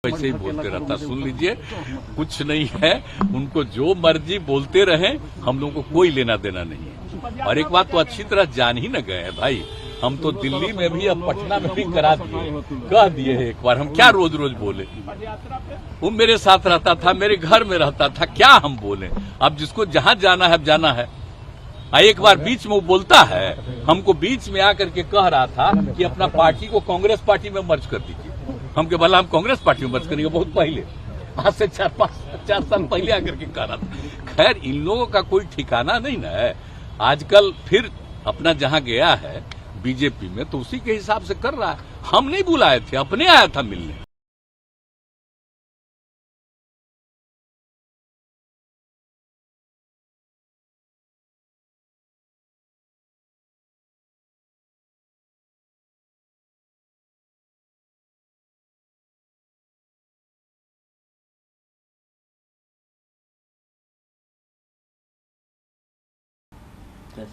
वैसे ही बोलते रहता, सुन लीजिए, कुछ नहीं है, उनको जो मर्जी बोलते रहे, हम लोगों को कोई लेना देना नहीं है। और एक बात तो अच्छी तरह जान ही न गए हैं भाई, हम तो दिल्ली में भी अब पटना में भी करा दिए, कह दिए है एक बार, हम क्या रोज रोज बोले। वो मेरे साथ रहता था, मेरे घर में रहता था, क्या हम बोले। अब जिसको जहां जाना है अब जाना है। एक बार बीच में वो बोलता है, हमको बीच में आकर के कह रहा था कि अपना पार्टी को कांग्रेस पार्टी में मर्ज कर दीजिए। हम के भला हम कांग्रेस पार्टी में मर्ज करेंगे, बहुत पहले, आज से 4 साल पहले आकर के कह रहा था। खैर, इन लोगों का कोई ठिकाना नहीं ना है। आजकल फिर अपना जहां गया है बीजेपी में, तो उसी के हिसाब से कर रहा है। हम नहीं बुलाए थे, अपने आया था मिलने।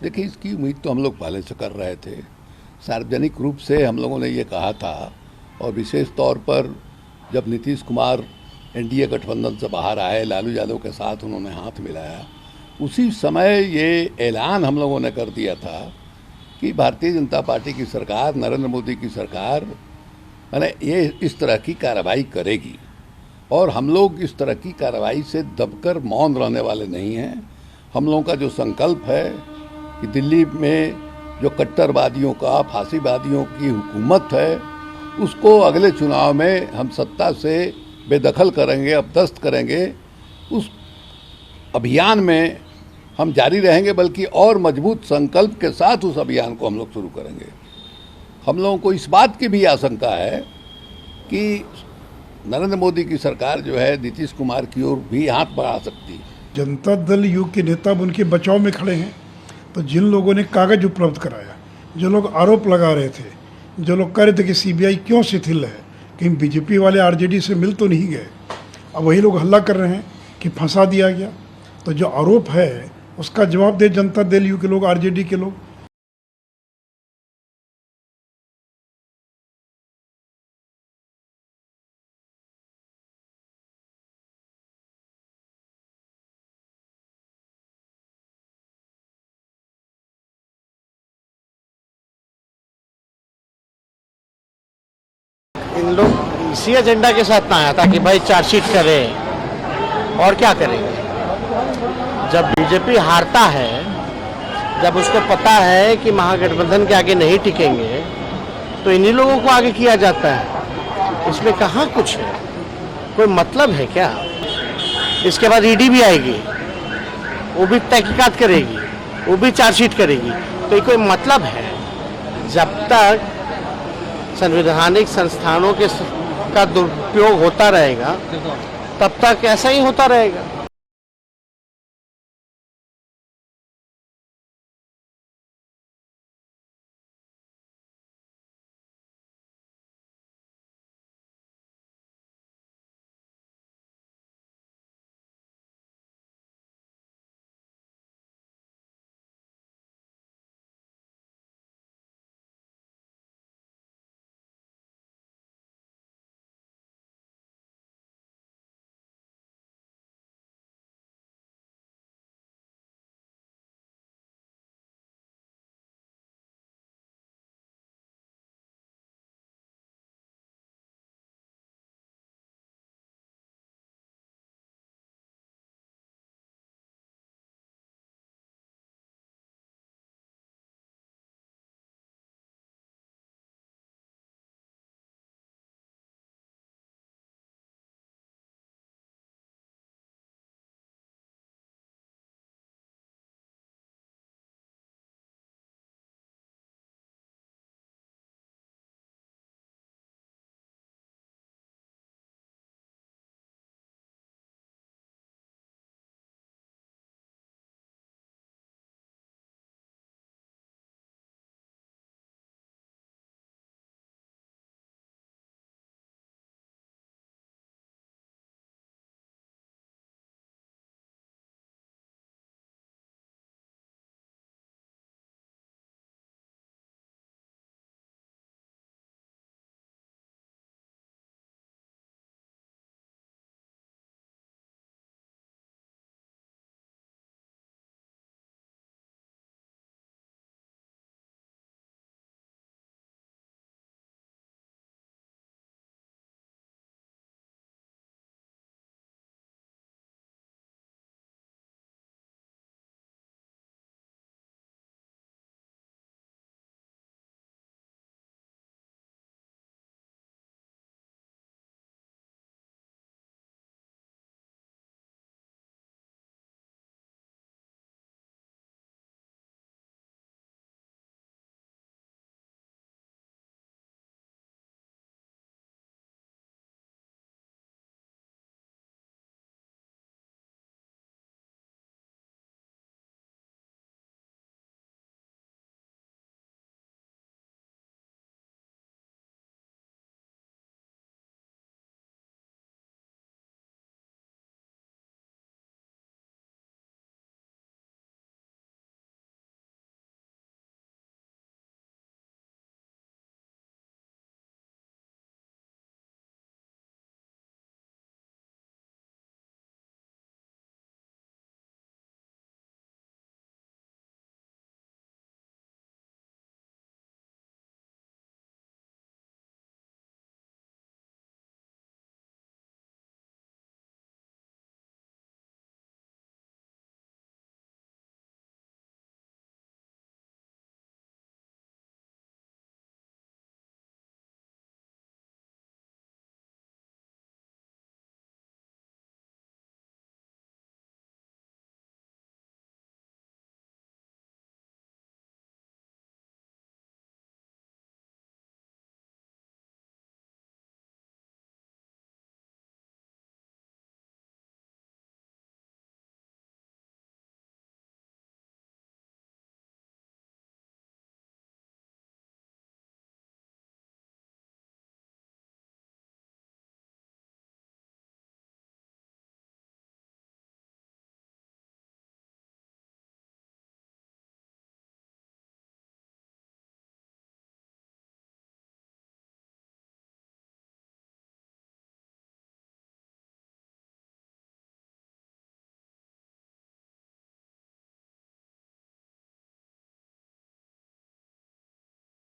देखिए, इसकी उम्मीद तो हम लोग पहले से कर रहे थे। सार्वजनिक रूप से हम लोगों ने ये कहा था, और विशेष तौर पर जब नीतीश कुमार एनडीए गठबंधन से बाहर आए, लालू यादव के साथ उन्होंने हाथ मिलाया, उसी समय ये ऐलान हम लोगों ने कर दिया था कि भारतीय जनता पार्टी की सरकार, नरेंद्र मोदी की सरकार, मैंने ये इस तरह की कार्रवाई करेगी। और हम लोग इस तरह की कार्रवाई से दबकर मौन रहने वाले नहीं हैं। हम लोगों का जो संकल्प है कि दिल्ली में जो कट्टरवादियों का, फांसीवादियों की हुकूमत है, उसको अगले चुनाव में हम सत्ता से बेदखल करेंगे, अपदस्थ करेंगे। उस अभियान में हम जारी रहेंगे, बल्कि और मजबूत संकल्प के साथ उस अभियान को हम लोग शुरू करेंगे। हम लोगों को इस बात की भी आशंका है कि नरेंद्र मोदी की सरकार जो है नीतीश कुमार की ओर भी हाथ बढ़ा सकती है। जनता दल यू के नेता अब उनके बचाव में खड़े हैं। तो जिन लोगों ने कागज उपलब्ध कराया, जो लोग आरोप लगा रहे थे, जो लोग कह रहे थे कि सीबीआई क्यों शिथिल है, कहीं बीजेपी वाले आरजेडी से मिल तो नहीं गए, अब वही लोग हल्ला कर रहे हैं कि फंसा दिया गया। तो जो आरोप है उसका जवाब दे जनता दल यू के लोग, आरजेडी के लोग। इन लोग इसी एजेंडा के साथ ना आया था कि भाई चार्जशीट करें, और क्या करेंगे। जब बीजेपी हारता है, जब उसको पता है कि महागठबंधन के आगे नहीं टिकेंगे, तो इन्हीं लोगों को आगे किया जाता है। इसमें कहाँ कुछ है, कोई मतलब है क्या। इसके बाद ईडी भी आएगी, वो भी तहकीकात करेगी, वो भी चार्जशीट करेगी, तो ये कोई मतलब है। जब तक संवैधानिक संस्थानों का दुरुपयोग होता रहेगा, तब तक ऐसा ही होता रहेगा।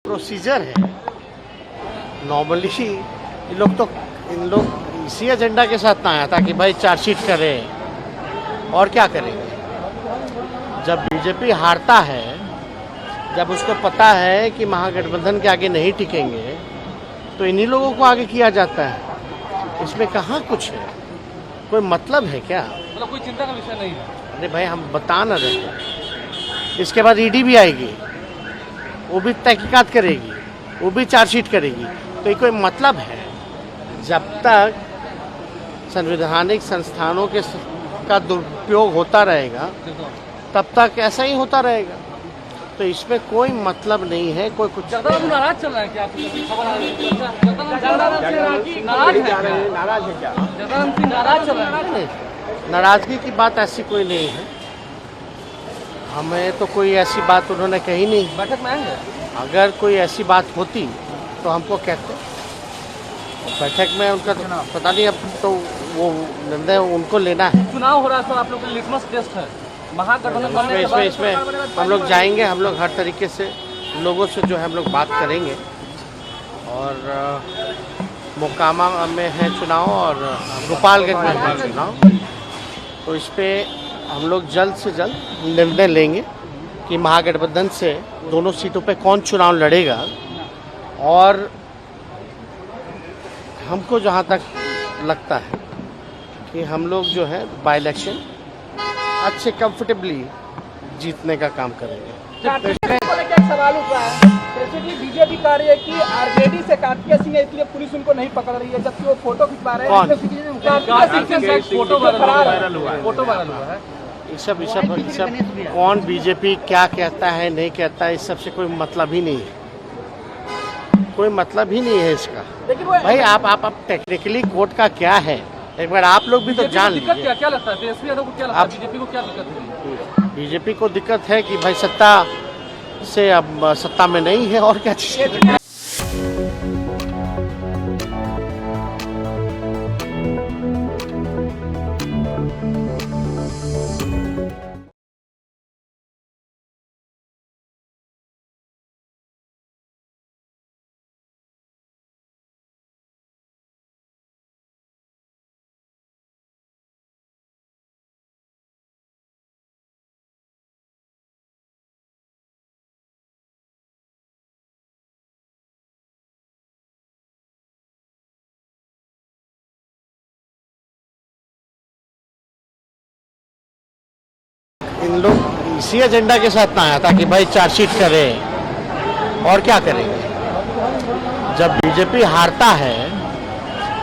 प्रोसीजर है। नॉर्मली इन लोग इसी एजेंडा के साथ ना आया था कि भाई चार्जशीट करें और क्या करेंगे। जब बीजेपी हारता है, जब उसको पता है कि महागठबंधन के आगे नहीं टिकेंगे, तो इन्हीं लोगों को आगे किया जाता है। इसमें कहाँ कुछ है, कोई मतलब है क्या? मतलब कोई चिंता का विषय नहीं है। अरे भाई हम बता ना रहे हैं। इसके बाद ईडी भी आएगी, वो भी तहकीकात करेगी, वो भी चार्जशीट करेगी, तो ये कोई मतलब है? जब तक संवैधानिक संस्थानों का दुरुपयोग होता रहेगा तब तक ऐसा ही होता रहेगा। तो इसमें कोई मतलब नहीं है। कोई कुछ नाराज चल रहा है क्या? आपको खबर आ रही है? नाराज है क्या? जगदानंद सिंह नाराज चल रहा है। नाराजगी की बात ऐसी कोई नहीं है। हमें तो कोई ऐसी बात उन्होंने कही नहीं। बैठक में आएंगे? अगर कोई ऐसी बात होती तो हमको कहते। बैठक में उनका तो पता नहीं, अब तो वो निर्णय उनको लेना है। चुनाव हो रहा है सर, आप लोग का लिटमस टेस्ट है महागठबंधन बनने के बाद। इसमें हम लोग जाएंगे, हम लोग हर तरीके से लोगों से जो है हम लोग बात करेंगे। और मोकामा में है चुनाव और गोपालगंज में है चुनाव, तो इस पर हम लोग जल्द से जल्द निर्णय लेंगे कि महागठबंधन से दोनों सीटों पे कौन चुनाव लड़ेगा। और हमको जहाँ तक लगता है कि हम लोग जो है बाई इलेक्शन अच्छे कंफर्टेबली जीतने का काम करेंगे। एक सवाल उठ रहा है, बेसिकली बीजेपी कह रही है कि आरजेडी से कार्तिकेय सिंह है, इसलिए पुलिस उनको नहीं पकड़ रही है, जबकि वो फोटो खिंचवा रहे हैं। फोटो वायरल हुआ है। ये सब कौन बीजेपी क्या कहता है नहीं कहता है, इस सब से कोई मतलब ही नहीं है। कोई मतलब ही नहीं है इसका। भाई आप टेक्निकली कोर्ट का क्या है, एक बार आप लोग भी तो जान लीजिए। क्या लगता है तेजस्वी यादव को, क्या लगता है बीजेपी को क्या दिक्कत है? बीजेपी को दिक्कत है कि भाई सत्ता से अब सत्ता में नहीं है, और क्या चीज़। इन लोग इसी एजेंडा के साथ ना आया था कि भाई चार्जशीट करें और क्या करेंगे। जब बीजेपी हारता है,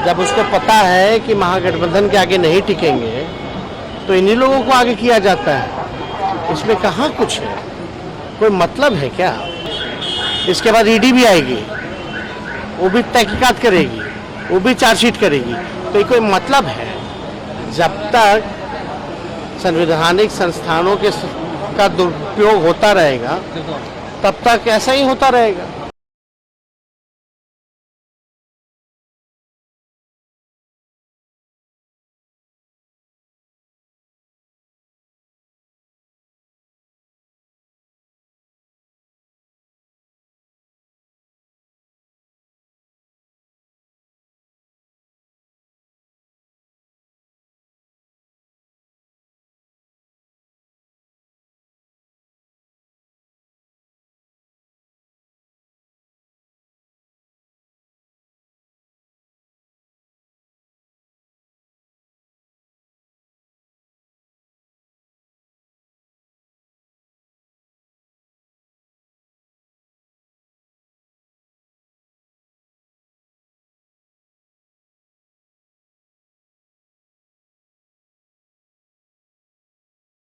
जब उसको पता है कि महागठबंधन के आगे नहीं टिकेंगे, तो इन्हीं लोगों को आगे किया जाता है। इसमें कहाँ कुछ है, कोई मतलब है क्या? इसके बाद ईडी भी आएगी, वो भी तहकीकात करेगी, वो भी चार्जशीट करेगी, तो ये कोई मतलब है? जब तक संवैधानिक संस्थानों का दुरुपयोग होता रहेगा तब तक ऐसा ही होता रहेगा।